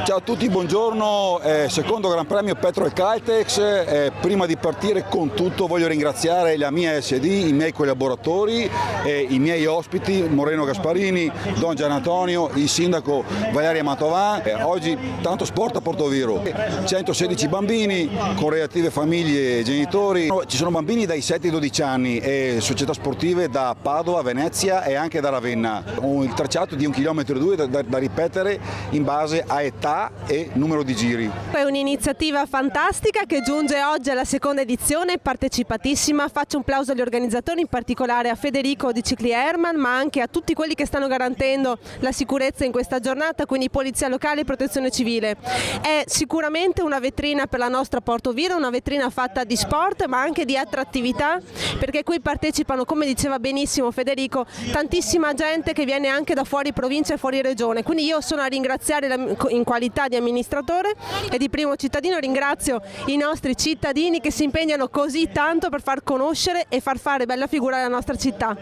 Ciao a tutti, buongiorno. Secondo Gran Premio Petrol Caltex. Prima di partire con tutto voglio ringraziare la mia SD, i miei collaboratori, i miei ospiti Moreno Gasparini, Don Gian Antonio, il sindaco Valeria Mantovan. Oggi tanto sport a Portoviro, 116 bambini con relative famiglie e genitori. Ci sono bambini dai 7 ai 12 anni e società sportive da Padova, Venezia e anche da Ravenna. Il tracciato di 1,2 km da ripetere in base a età e numero di giri. È un'iniziativa fantastica che giunge oggi alla seconda edizione, partecipatissima. Faccio un plauso agli organizzatori, in particolare a Federico di Cicli Herman, ma anche a tutti quelli che stanno garantendo la sicurezza in questa giornata, quindi Polizia Locale e Protezione Civile. È sicuramente una vetrina per la nostra Portoviro, una vetrina fatta di sport ma anche di attrattività, perché qui partecipano, come diceva benissimo Federico, tantissima gente che viene anche da fuori provincia e fuori regione. Quindi io sono a ringraziare in qualità di amministratore e di primo cittadino, ringrazio i nostri cittadini che si impegnano così tanto per far conoscere e far fare bella figura alla nostra città.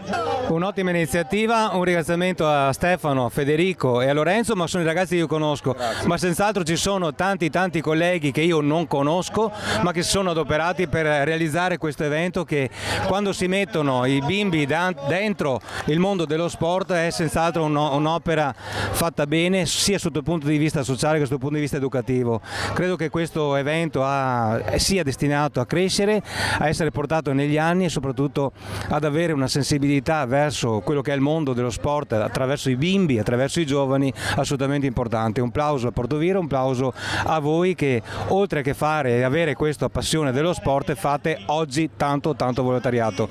Un'ottima iniziativa, un ringraziamento a Stefano, a Federico e a Lorenzo, ma sono i ragazzi che io conosco. Grazie. Ma senz'altro ci sono tanti colleghi che io non conosco ma che si sono adoperati per realizzare questo evento, che quando si mettono i bimbi dentro il mondo dello sport è senz'altro un'opera fatta bene sia sotto il punto di vista sociale che sotto il punto di vista educativo. Credo che questo evento sia destinato a crescere, a essere portato negli anni e soprattutto ad avere una sensibilità verso quello che è il mondo dello sport attraverso i bimbi, attraverso i giovani, assolutamente importante. Un plauso a Portoviro, un plauso a voi che oltre che fare e avere questa passione dello sport fate oggi tanto volontariato.